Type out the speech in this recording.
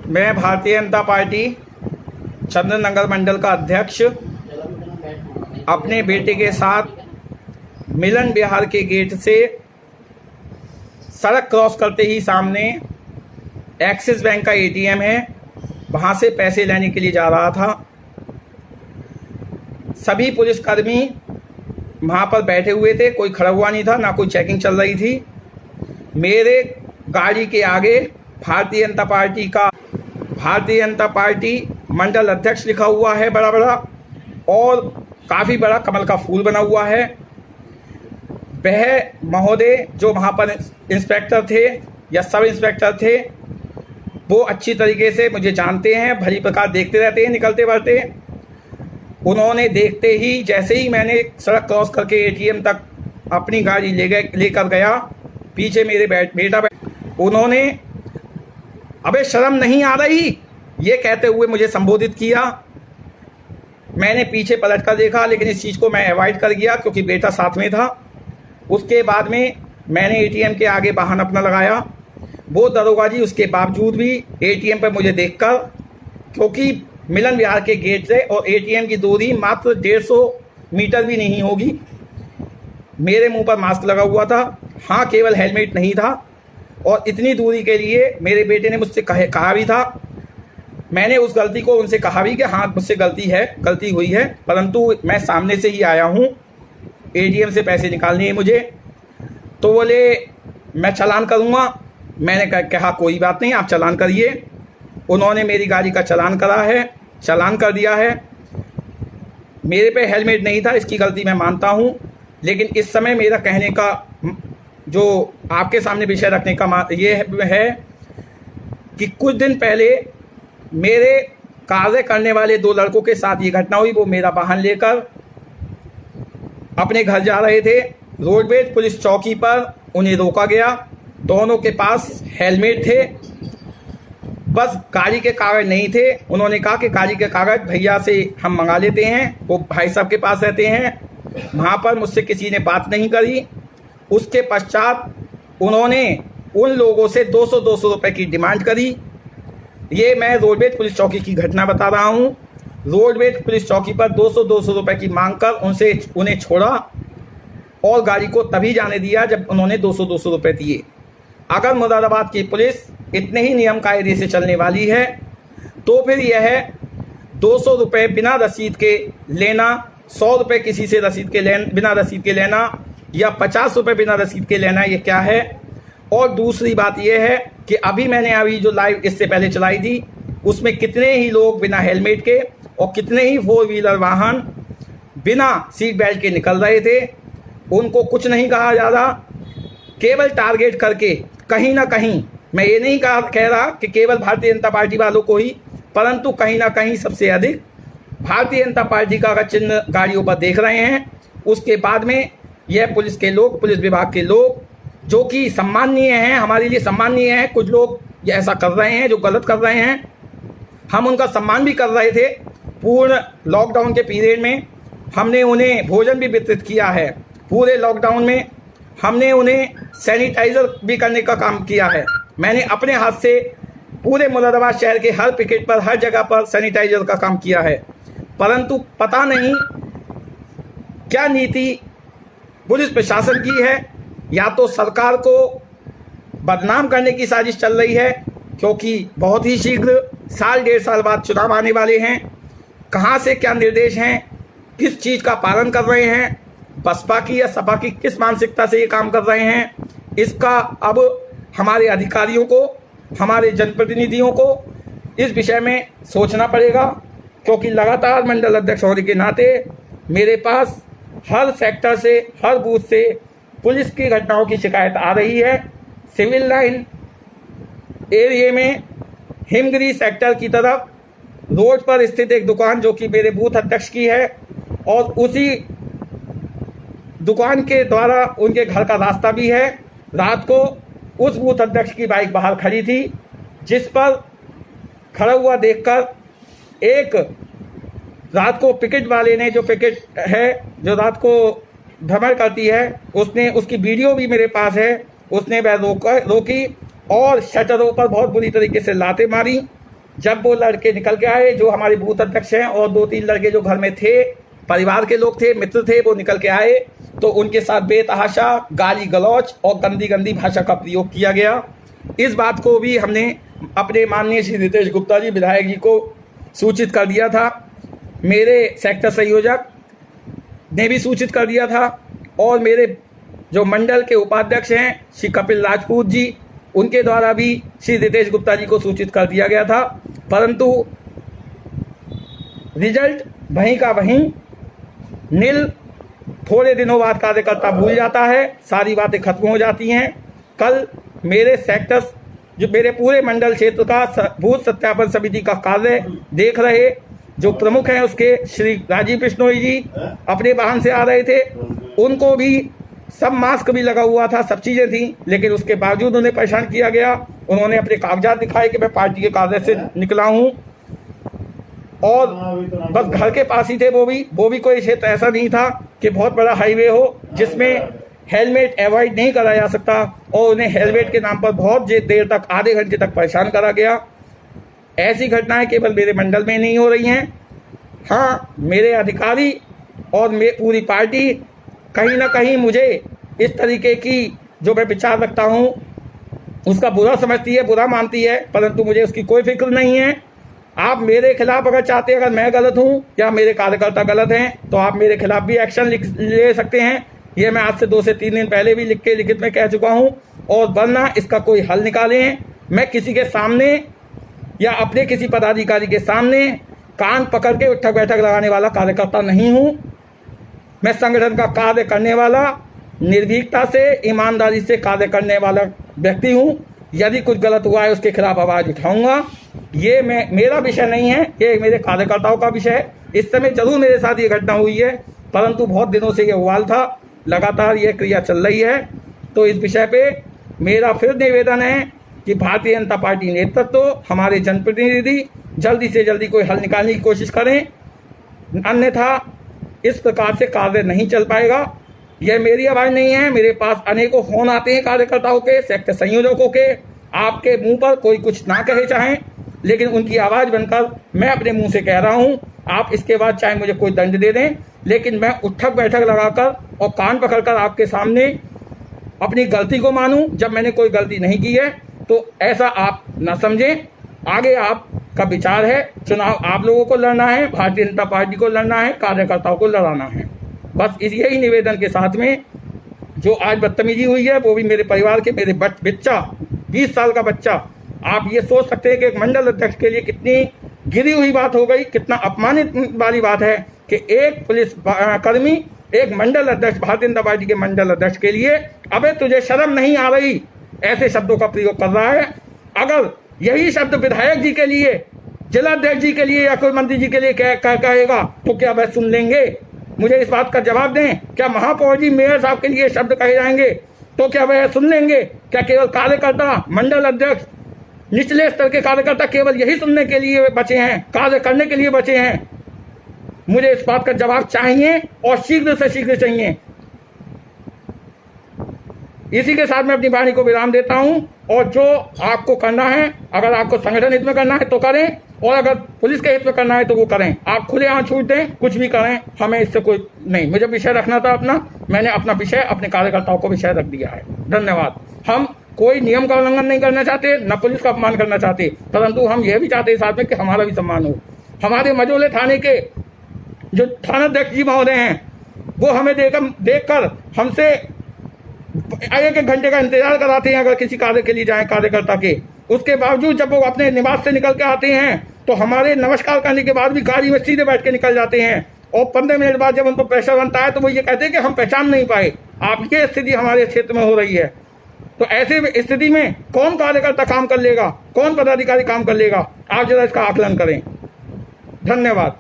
मैं भारतीय जनता पार्टी चंद्रनगर मंडल का अध्यक्ष अपने बेटे के साथ मिलन विहार के गेट से सड़क क्रॉस करते ही सामने एक्सिस बैंक का एटीएम है, वहाँ से पैसे लेने के लिए जा रहा था। सभी पुलिसकर्मी वहाँ पर बैठे हुए थे, कोई खड़ा हुआ नहीं था, ना कोई चेकिंग चल रही थी। मेरे गाड़ी के आगे भारतीय जनता पार्टी मंडल अध्यक्ष लिखा हुआ है बड़ा बड़ा, और काफ़ी बड़ा कमल का फूल बना हुआ है। वह महोदय जो वहाँ पर इंस्पेक्टर थे या सब इंस्पेक्टर थे, वो अच्छी तरीके से मुझे जानते हैं, भली प्रकार देखते रहते हैं निकलते बढ़ते। उन्होंने देखते ही, जैसे ही मैंने सड़क क्रॉस करके एटीएम तक अपनी गाड़ी लेकर गया, पीछे मेरे बेटा उन्होंने अबे शर्म नहीं आ रही ये कहते हुए मुझे संबोधित किया। मैंने पीछे पलट कर देखा, लेकिन इस चीज़ को मैं अवॉइड कर गया क्योंकि बेटा साथ में था। उसके बाद में मैंने एटीएम के आगे वाहन अपना लगाया। वो दरोगा जी उसके बावजूद भी एटीएम पर मुझे देखकर, क्योंकि मिलन विहार के गेट से और एटीएम की दूरी मात्र 150 मीटर भी नहीं होगी, मेरे मुंह पर मास्क लगा हुआ था। हाँ, केवल हेलमेट नहीं था, और इतनी दूरी के लिए मेरे बेटे ने मुझसे कहा भी था। मैंने उस गलती को उनसे कहा भी कि हाँ मुझसे गलती हुई है, परंतु मैं सामने से ही आया हूँ, एटीएम से पैसे निकालने हैं मुझे। तो बोले मैं चालान करूँगा। मैंने कहा कोई बात नहीं, आप चालान करिए। उन्होंने मेरी गाड़ी का चालान कर दिया है। मेरे पे हेलमेट नहीं था, इसकी गलती मैं मानता हूँ, लेकिन इस समय मेरा कहने का जो आपके सामने विषय रखने का ये है कि कुछ दिन पहले मेरे कार्य करने वाले 2 लड़कों के साथ ये घटना हुई। वो मेरा वाहन लेकर अपने घर जा रहे थे। रोडवेज पुलिस चौकी पर उन्हें रोका गया। दोनों के पास हेलमेट थे, बस गाड़ी के कागज नहीं थे। उन्होंने कहा कि गाड़ी के कागज भैया से हम मंगा लेते हैं, वो भाई साहब के पास रहते हैं। वहाँ पर मुझसे किसी ने बात नहीं करी। उसके पश्चात उन्होंने उन लोगों से 200 रुपए की डिमांड करी। ये मैं रोडवेज पुलिस चौकी की घटना बता रहा हूँ। रोडवेज पुलिस चौकी पर 200 रुपए की मांग कर उन्हें छोड़ा और गाड़ी को तभी जाने दिया जब उन्होंने 200 रुपए दिए। अगर मुरादाबाद की पुलिस इतने ही नियम कायदे से चलने वाली है, तो फिर यह 200 रुपये बिना रसीद के लेना, 100 रुपये किसी से बिना रसीद के लेना, या 50 रुपये बिना रसीद के लेना, ये क्या है। और दूसरी बात यह है कि मैंने जो लाइव इससे पहले चलाई थी, उसमें कितने ही लोग बिना हेलमेट के और कितने ही 4 व्हीलर वाहन बिना सीट बेल्ट के निकल रहे थे। उनको कुछ नहीं कहा जा रहा, केवल टारगेट करके कहीं ना कहीं, मैं ये नहीं कह रहा कि केवल भारतीय जनता पार्टी वालों को ही, परंतु कहीं ना कहीं सबसे अधिक भारतीय जनता पार्टी का अगर चिन्ह गाड़ियों पर देख रहे हैं, उसके बाद में यह पुलिस विभाग के लोग जो कि सम्माननीय हैं, हमारे लिए सम्माननीय हैं, कुछ लोग ये ऐसा कर रहे हैं जो गलत कर रहे हैं। हम उनका सम्मान भी कर रहे थे। पूर्ण लॉकडाउन के पीरियड में हमने उन्हें भोजन भी वितरित किया है। पूरे लॉकडाउन में हमने उन्हें सैनिटाइज़र भी करने का काम किया है। मैंने अपने हाथ से पूरे मुरादाबाद शहर के हर पिकेट पर, हर जगह पर सैनिटाइज़र का काम किया है। परंतु पता नहीं क्या नीति पुलिस प्रशासन की है, या तो सरकार को बदनाम करने की साजिश चल रही है, क्योंकि बहुत ही शीघ्र 1.5 साल बाद चुनाव आने वाले हैं। कहाँ से क्या निर्देश हैं, किस चीज़ का पालन कर रहे हैं, बसपा की या सपा की किस मानसिकता से ये काम कर रहे हैं, इसका अब हमारे अधिकारियों को, हमारे जनप्रतिनिधियों को इस विषय में सोचना पड़ेगा। क्योंकि लगातार मंडल अध्यक्ष होने के नाते मेरे पास हर सेक्टर से, हर बूथ से पुलिस की घटनाओं की शिकायत आ रही है। सिविल लाइन एरिया में हिमगिरी सेक्टर की तरफ रोड पर स्थित एक दुकान जो कि मेरे बूथ अध्यक्ष की है, और उसी दुकान के द्वारा उनके घर का रास्ता भी है। रात को उस बूथ अध्यक्ष की बाइक बाहर खड़ी थी, जिस पर खड़ा हुआ देखकर एक रात को पिकेट वाले ने, जो पिकेट है जो रात को भ्रमण करती है, उसने, उसकी वीडियो भी मेरे पास है, उसने वह रोकी और शटरों पर बहुत बुरी तरीके से लातें मारी। जब वो लड़के निकल के आए जो हमारे बूथ अध्यक्ष हैं और 2-3 लड़के जो घर में थे, परिवार के लोग थे, मित्र थे, वो निकल के आए तो उनके साथ बेतहाशा गाली गलौज और गंदी गंदी भाषा का प्रयोग किया गया। इस बात को भी हमने अपने माननीय श्री रितेश गुप्ता जी विधायक जी को सूचित कर दिया था, मेरे सेक्टर संयोजक ने भी सूचित कर दिया था और मेरे जो मंडल के उपाध्यक्ष हैं श्री कपिल राजपूत जी, उनके द्वारा भी श्री रितेश गुप्ता जी को सूचित कर दिया गया था, परंतु रिजल्ट वहीं का वहीं नील। थोड़े दिनों बाद कार्यकर्ता भूल जाता है, सारी बातें खत्म हो जाती हैं। कल मेरे सेक्टर्स जो मेरे पूरे मंडल क्षेत्र का बूथ सत्यापन समिति का कार्य देख रहे जो प्रमुख हैं उसके श्री राजीव बिश्नोई जी अपने वाहन से आ रहे थे, उनको भी सब मास्क भी लगा हुआ था, सब चीज़ें थी, लेकिन उसके बावजूद उन्हें परेशान किया गया। उन्होंने अपने कागजात दिखाए कि मैं पार्टी के कार्य से निकला हूँ और बस घर के पास ही थे। वो भी कोई क्षेत्र ऐसा नहीं था कि बहुत बड़ा हाईवे हो जिसमें हेलमेट अवॉइड नहीं करा जा सकता और उन्हें हेलमेट के नाम पर बहुत देर तक, आधे घंटे तक परेशान करा गया। ऐसी घटनाएं केवल मेरे मंडल में नहीं हो रही हैं। हाँ, मेरे अधिकारी और पूरी पार्टी कहीं ना कहीं मुझे इस तरीके की जो मैं विचार रखता हूँ उसका बुरा समझती है, बुरा मानती है, परंतु मुझे उसकी कोई फिक्र नहीं है। आप मेरे खिलाफ अगर चाहते हैं, अगर मैं गलत हूँ या मेरे कार्यकर्ता गलत हैं, तो आप मेरे खिलाफ भी एक्शन ले सकते हैं। ये मैं आज से 2 से 3 दिन पहले भी लिखित में कह चुका हूँ, और वरना इसका कोई हल निकालें। मैं किसी के सामने या अपने किसी पदाधिकारी के सामने कान पकड़ के उठक बैठक लगाने वाला कार्यकर्ता नहीं हूँ। मैं संगठन का कार्य करने वाला, निर्भीकता से, ईमानदारी से कार्य करने वाला व्यक्ति हूँ। यदि कुछ गलत हुआ है उसके खिलाफ आवाज़ उठाऊंगा। ये मेरा विषय नहीं है, ये मेरे कार्यकर्ताओं का विषय है। इस समय जरूर मेरे साथ ये घटना हुई है, परंतु बहुत दिनों से ये उबाल था, लगातार ये क्रिया चल रही है। तो इस विषय पे मेरा फिर निवेदन है कि भारतीय जनता पार्टी नेतृत्व, हमारे जनप्रतिनिधि जल्दी से जल्दी कोई हल निकालने की कोशिश करें, अन्यथा इस प्रकार से कार्य नहीं चल पाएगा। यह मेरी आवाज़ नहीं है, मेरे पास अनेकों फोन आते हैं कार्यकर्ताओं के, सेक्टर संयोजकों के। आपके मुंह पर कोई कुछ ना कहे चाहें, लेकिन उनकी आवाज़ बनकर मैं अपने मुंह से कह रहा हूं। आप इसके बाद चाहे मुझे कोई दंड दे दें, लेकिन मैं उठक बैठक लगाकर और कान पकड़कर आपके सामने अपनी गलती को मानूं जब मैंने कोई गलती नहीं की है। तो ऐसा आप ना समझें। आगे आपका विचार है, चुनाव आप लोगों को लड़ना है, भारतीय जनता पार्टी को लड़ना है, कार्यकर्ताओं को लड़ाना है। बस यही निवेदन के साथ में जो आज बदतमीजी हुई है वो भी मेरे परिवार के, मेरे बच्चा 20 साल का बच्चा, आप ये सोच सकते हैं कि एक मंडल अध्यक्ष के लिए कितनी गिरी हुई बात हो गई, कितना अपमानित वाली बात है कि एक पुलिस कर्मी एक मंडल अध्यक्ष, भारतीय जनता पार्टी के मंडल अध्यक्ष के लिए अबे तुझे शर्म नहीं आ रही, ऐसे शब्दों का प्रयोग कर रहा है। अगर यही शब्द विधायक जी के लिए, जिलाध्यक्ष जी के लिए या कोई मंत्री जी के लिए कहेगा तो क्या वह सुन लेंगे? मुझे इस बात का जवाब दें। क्या महापौर जी, मेयर साहब के लिए शब्द कहे जाएंगे तो क्या वह सुन लेंगे? क्या केवल कार्यकर्ता, मंडल अध्यक्ष, निचले स्तर के कार्यकर्ता केवल यही सुनने के लिए बचे हैं, कार्य करने के लिए बचे हैं? मुझे इस बात का जवाब चाहिए और शीघ्र से शीघ्र चाहिए। इसी के साथ मैं अपनी वाणी को विराम देता हूं, और जो आपको करना है, अगर आपको संगठन हित में करना है तो करें, और अगर पुलिस के हित में करना है तो वो करें। आप खुले आंख छूट दें, कुछ भी करें, हमें इससे कोई नहीं। मुझे विषय रखना था अपना, मैंने अपना विषय अपने कार्यकर्ताओं को विषय रख दिया है। धन्यवाद। हम कोई नियम का उल्लंघन नहीं करना चाहते, न पुलिस का अपमान करना चाहते, परंतु हम यह भी चाहते हैं साथ में कि हमारा भी सम्मान हो। हमारे मजोले थाने के जो थानाध्यक्ष जी महोदय हैं, वो हमें देखकर हमसे 1-1 घंटे का इंतजार कराते हैं अगर किसी कार्य के लिए जाएं कार्यकर्ता के। उसके बावजूद जब वो अपने निवास से निकल के आते हैं तो हमारे नमस्कार करने के बाद भी गाड़ी में सीधे बैठ के निकल जाते हैं, और 15 मिनट बाद जब उन पर प्रेशर बनता है तो वो ये कहते हैं कि हम पहचान नहीं पाए। आप ये स्थिति हमारे क्षेत्र में हो रही है। तो ऐसे स्थिति में कौन कार्यकर्ता काम कर लेगा, कौन पदाधिकारी काम कर लेगा? आप जरा इसका आकलन करें। धन्यवाद।